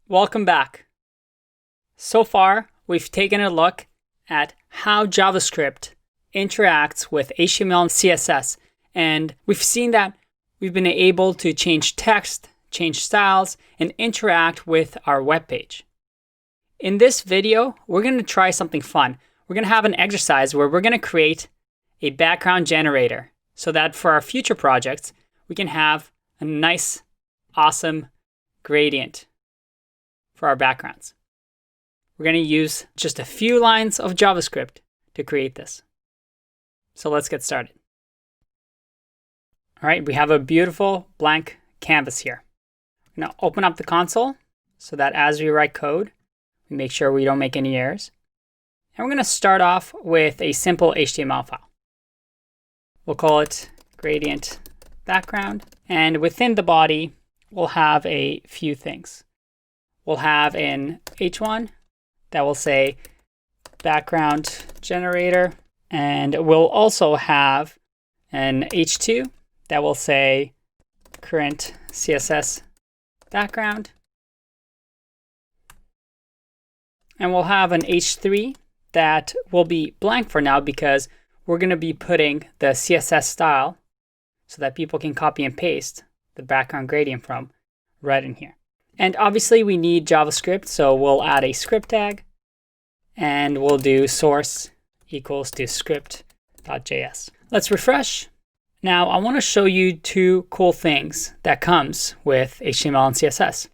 Welcome back. So far, we've taken a look at how JavaScript interacts with HTML and CSS, and we've seen that we've been able to change text, change styles, and interact with our web page. In this video, we're going to try something fun. We're going to have an exercise where we're going to create a background generator so that for our future projects, we can have a nice, awesome gradient for our backgrounds. We're going to use just a few lines of JavaScript to create this. So let's get started. All right, we have a beautiful blank canvas here. Now open up the console so that as we write code, we make sure we don't make any errors. And we're going to start off with a simple HTML file. We'll call it gradient background. And within the body, we'll have a few things. We'll have an H1 that will say background generator. And we'll also have an H2 that will say current CSS background. And we'll have an H3 that will be blank for now because we're going to be putting the CSS style so that people can copy and paste the background gradient from right in here. And obviously we need JavaScript, so we'll add a script tag and we'll do source equals to script.js. Let's refresh. Now I want to show you two cool things that comes with HTML and CSS.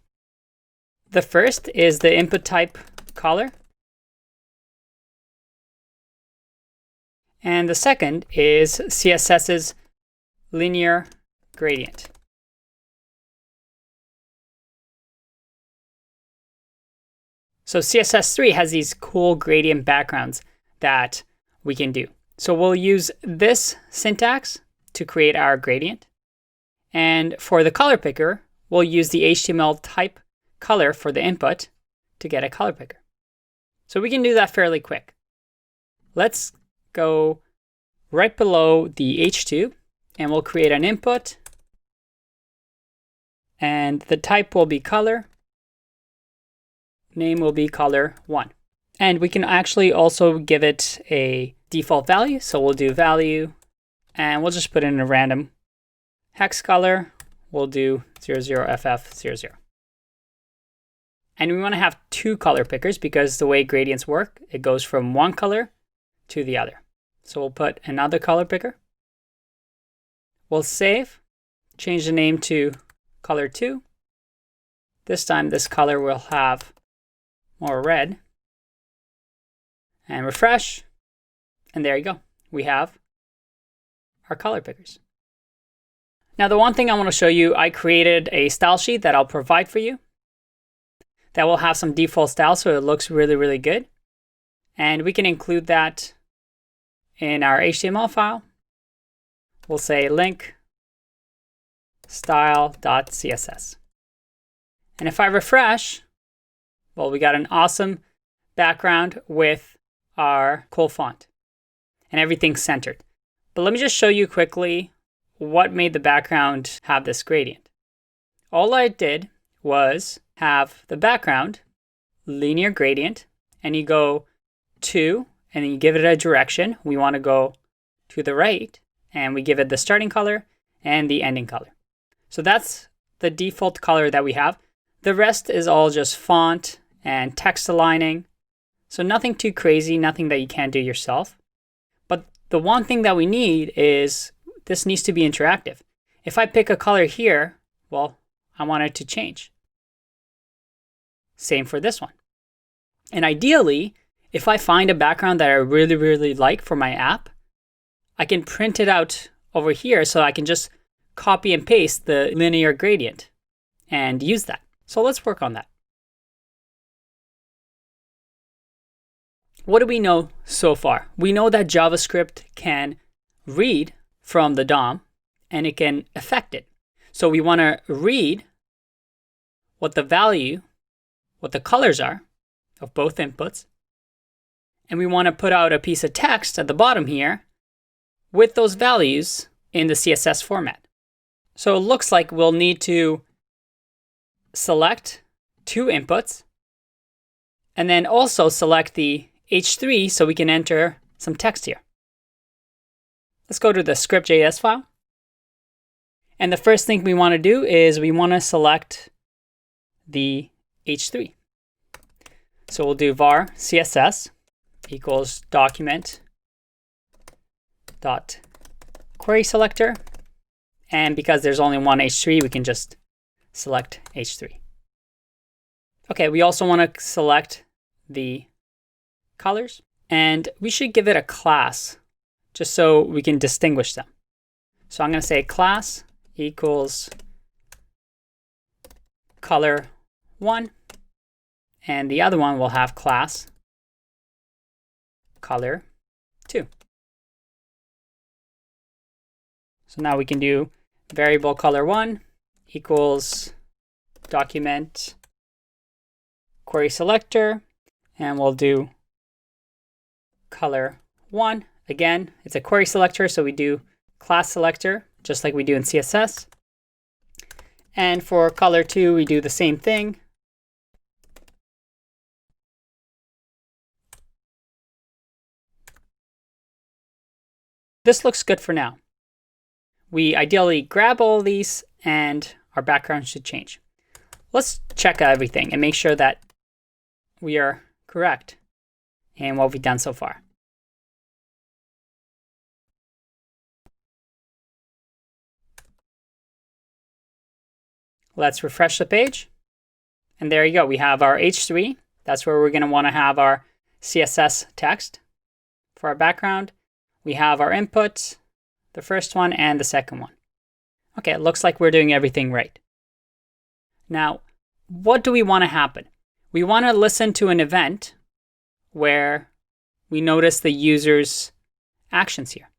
The first is the input type color. And the second is CSS's linear gradient. So CSS3 has these cool gradient backgrounds that we can do. So we'll use this syntax to create our gradient. And for the color picker, we'll use the HTML type color for the input to get a color picker. So we can do that fairly quick. Let's go right below the H2 and we'll create an input. And the type will be color. Name will be color1. And we can actually also give it a default value. So we'll do value and we'll just put in a random hex color. We'll do 00FF00. And we want to have two color pickers because the way gradients work, it goes from one color to the other. So we'll put another color picker. We'll save, change the name to color2. This time this color will have more red. And refresh. And there you go. We have our color pickers. Now the one thing I want to show you, I created a style sheet that I'll provide for you that will have some default style so it looks really, really good. And we can include that in our HTML file. We'll say link style.css. And if I refresh, well, we got an awesome background with our cool font and everything's centered. But let me just show you quickly what made the background have this gradient. All I did was have the background linear gradient, and you go to, and then you give it a direction. We want to go to the right, and we give it the starting color and the ending color. So that's the default color that we have. The rest is all just font and text aligning. So nothing too crazy, nothing that you can't do yourself. But the one thing that we need is this needs to be interactive. If I pick a color here, well, I want it to change. Same for this one. And ideally, if I find a background that I really, really like for my app, I can print it out over here so I can just copy and paste the linear gradient and use that. So let's work on that. What do we know so far? We know that JavaScript can read from the DOM and it can affect it. So we want to read what the value, what the colors are of both inputs. And we want to put out a piece of text at the bottom here with those values in the CSS format. So it looks like we'll need to select 2 inputs, and then also select the H3 so we can enter some text here. Let's go to the script.js file. And the first thing we want to do is we want to select the H3. So we'll do var CSS equals document dot query selector. And because there's only one H3, we can just select H3. Okay, we also want to select the colors, and we should give it a class just so we can distinguish them. So I'm going to say class equals color1, and the other one will have class color2. So now we can do variable color1 equals document query selector, and we'll do color1. Again, it's a query selector, so we do class selector just like we do in CSS. And for color2, we do the same thing. This looks good for now. We ideally grab all of these and our background should change. Let's check everything and make sure that we are correct in what we've done so far. Let's refresh the page. And there you go. We have our H3. That's where we're going to want to have our CSS text. For our background, we have our input, the first one and the second one. Okay, it looks like we're doing everything right. Now, what do we want to happen? We want to listen to an event where we notice the user's actions here.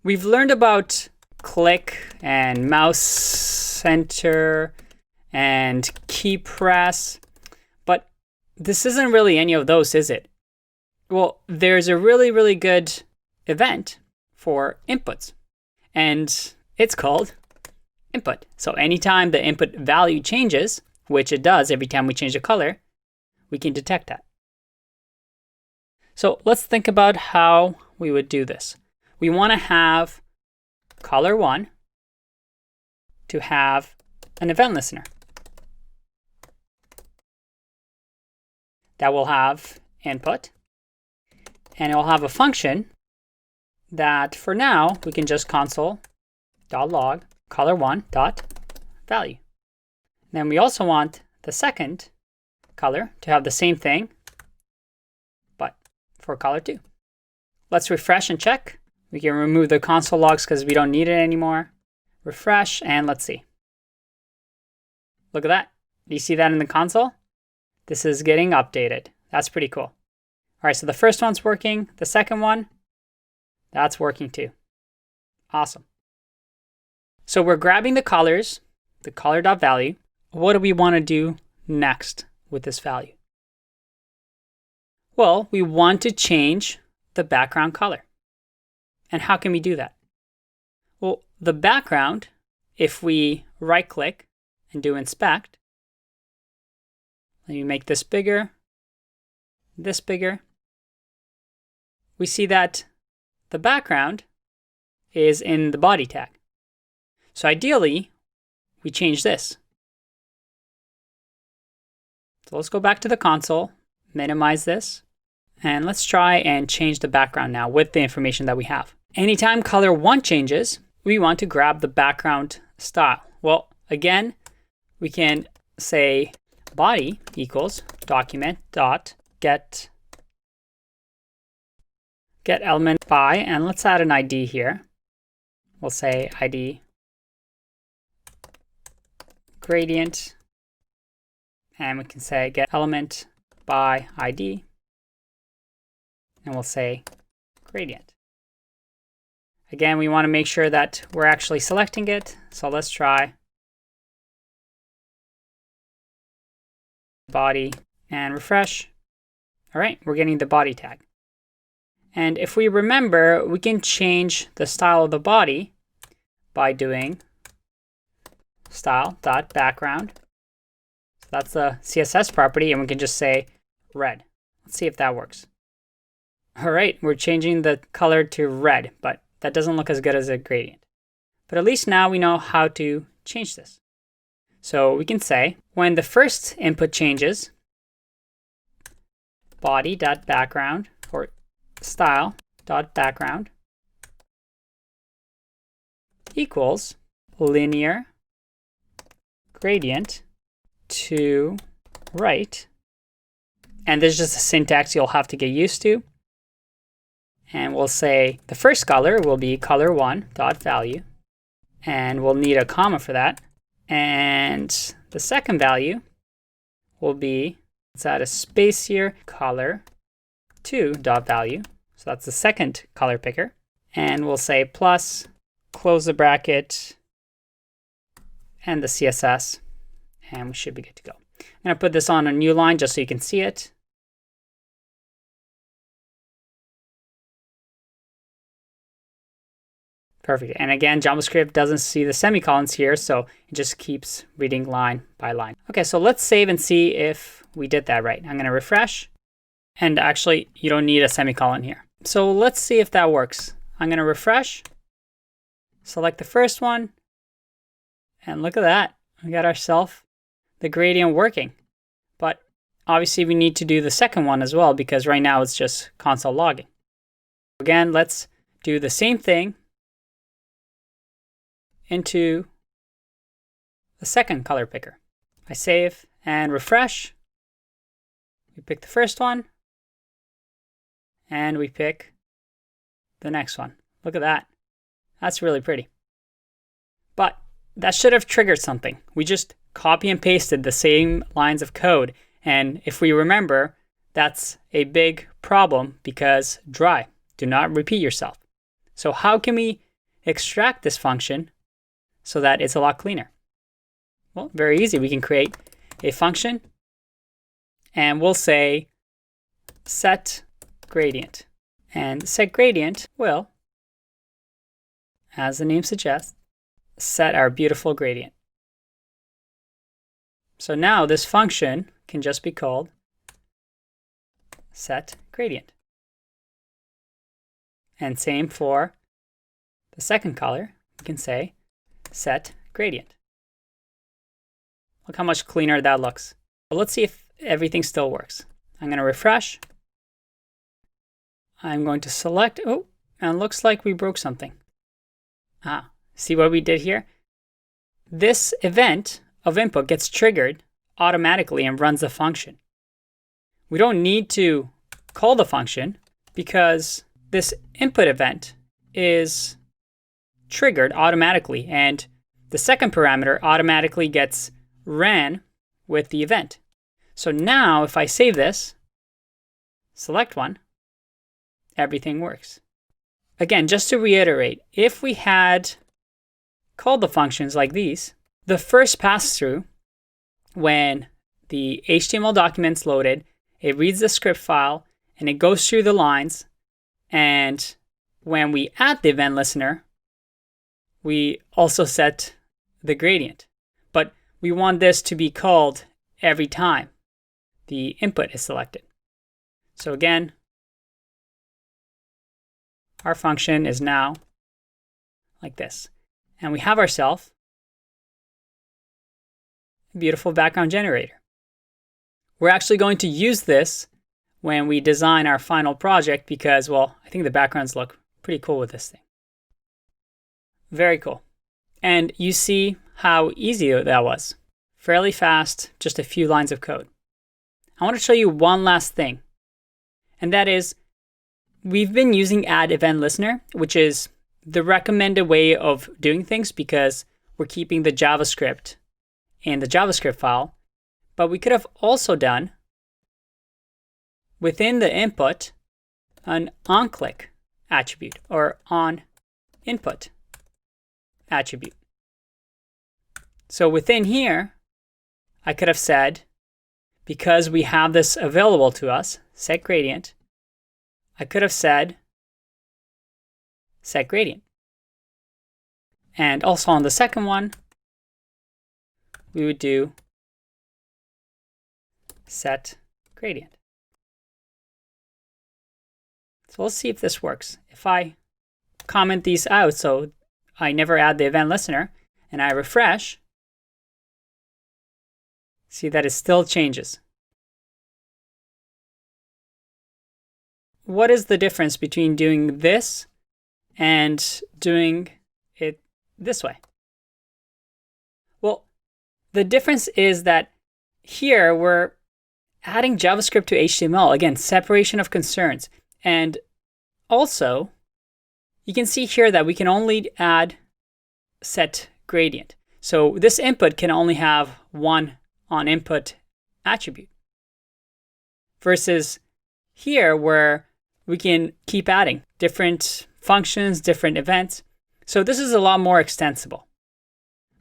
We've learned about click and mouse center and key press, but this isn't really any of those, is it? Well, there's a really good event for inputs, and it's called input. So anytime the input value changes, which it does every time we change the color, we can detect that. So let's think about how we would do this. We want to have color1 to have an event listener that will have input, and it will have a function that for now we can just console.log color1.value. Then we also want the second color to have the same thing, but for color2. Let's refresh and check. We can remove the console logs because we don't need it anymore. Refresh, and let's see. Look at that. Do you see that in the console? This is getting updated. That's pretty cool. All right, so the first one's working. The second one, that's working too. Awesome. So we're grabbing the colors, the color.value. What do we want to do next with this value? Well, we want to change the background color. And how can we do that? Well, the background, if we right-click and do inspect, let me make this bigger, we see that the background is in the body tag. So ideally, we change this. So let's go back to the console, minimize this, and let's try and change the background now with the information that we have. Anytime color1 changes, we want to grab the background style. Well, again, we can say body equals document.get element by, and let's add an ID here. We'll say ID gradient, and we can say get element by ID, and we'll say gradient. Again, we want to make sure that we're actually selecting it, so let's try body and refresh. All right, we're getting the body tag. And if we remember, we can change the style of the body by doing style.background So that's the CSS property, and we can just say red. Let's see if that works. All right, we're changing the color to red, but that doesn't look as good as a gradient. But at least now we know how to change this. So we can say when the first input changes, body.background or style.background equals linear gradient to right. And there's just a syntax you'll have to get used to. And we'll say the first color will be color1.value. And we'll need a comma for that. And the second value will be, let's add a space here, color2.value. So that's the second color picker. And we'll say plus, close the bracket, and the CSS. And we should be good to go. I'm going to put this on a new line just so you can see it. Perfect. And again, JavaScript doesn't see the semicolons here, so it just keeps reading line by line. Okay, so let's save and see if we did that right. I'm going to refresh. And actually, you don't need a semicolon here. So let's see if that works. I'm going to refresh, select the first one, and look at that. We got ourselves the gradient working. But obviously, we need to do the second one as well, because right now it's just console logging. Again, let's do the same thing into the second color picker. I save and refresh. We pick the first one, and we pick the next one. Look at that. That's really pretty. But that should have triggered something. We just copy and pasted the same lines of code. And if we remember, that's a big problem because dry. Do not repeat yourself. So how can we extract this function so that it's a lot cleaner? Well, very easy. We can create a function and we'll say set gradient. And set gradient will, as the name suggests, set our beautiful gradient. So now this function can just be called set gradient. And same for the second color. We can say set gradient. Look how much cleaner that looks. But let's see if everything still works. I'm going to refresh. I'm going to select, oh, and it looks like we broke something. See what we did here? This event of input gets triggered automatically and runs the function. We don't need to call the function because this input event is triggered automatically, and the second parameter automatically gets ran with the event. So now if I save this, select one, everything works. Again, just to reiterate, if we had called the functions like these, the first pass through, when the HTML document's loaded, it reads the script file and it goes through the lines. And when we add the event listener, we also set the gradient. But we want this to be called every time the input is selected. So again, our function is now like this. And we have ourselves a beautiful background generator. We're actually going to use this when we design our final project because, well, I think the backgrounds look pretty cool with this thing. Very cool. And you see how easy that was. Fairly fast, just a few lines of code. I want to show you one last thing. And that is, we've been using add event listener, which is the recommended way of doing things because we're keeping the JavaScript in the JavaScript file. But we could have also done, within the input, an onClick attribute or onInput attribute. So within here, I could have said, because we have this available to us, set gradient, I could have said set gradient. And also on the second one, we would do set gradient. So let's see if this works. If I comment these out, so I never add the event listener, and I refresh, see that it still changes. What is the difference between doing this and doing it this way? Well, the difference is that here we're adding JavaScript to HTML. Again, separation of concerns. And also, you can see here that we can only add set gradient. So this input can only have one onInput attribute. Versus here where we can keep adding different functions, different events. So this is a lot more extensible.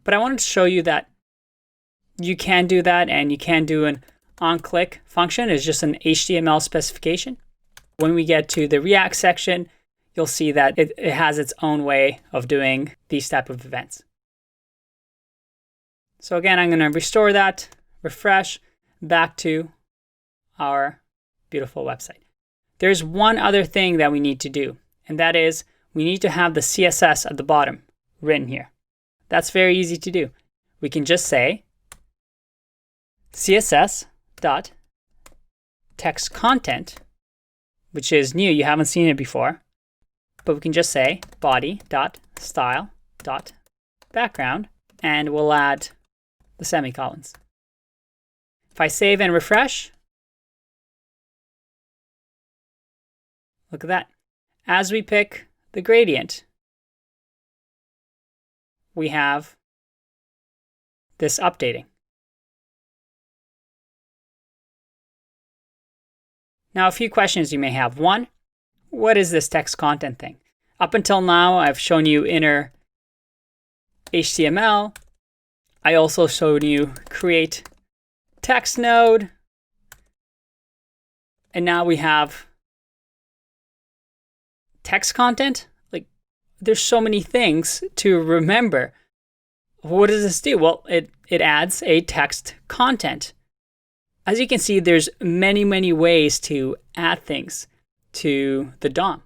But I wanted to show you that you can do that, and you can do an onClick function. It's just an HTML specification. When we get to the React section, you'll see that it has its own way of doing these type of events. So again, I'm going to restore that, refresh, back to our beautiful website. There's one other thing that we need to do, and that is we need to have the CSS at the bottom written here. That's very easy to do. We can just say css.textContent, which is new, you haven't seen it before, but we can just say body.style.background, and we'll add the semicolons. If I save and refresh, look at that. As we pick the gradient, we have this updating. Now, a few questions you may have. One, what is this text content thing? Up until now, I've shown you inner HTML. I also showed you create text node. And now we have text content. Like, there's so many things to remember. What does this do? Well, it adds a text content. As you can see, there's many ways to add things to the DOM.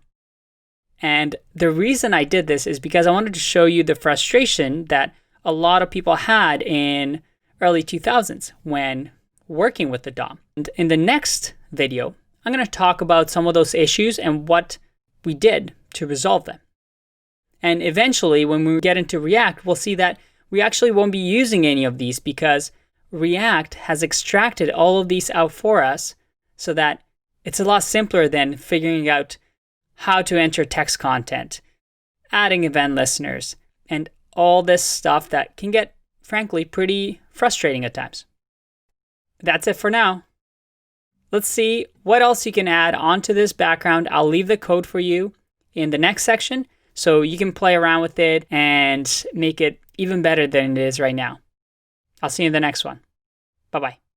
And the reason I did this is because I wanted to show you the frustration that a lot of people had in early 2000s when working with the DOM. And in the next video, I'm going to talk about some of those issues and what we did to resolve them. And eventually, when we get into React, we'll see that we actually won't be using any of these because React has extracted all of these out for us so that it's a lot simpler than figuring out how to enter text content, adding event listeners, and all this stuff that can get, frankly, pretty frustrating at times. That's it for now. Let's see what else you can add onto this background. I'll leave the code for you in the next section so you can play around with it and make it even better than it is right now. I'll see you in the next one. Bye-bye.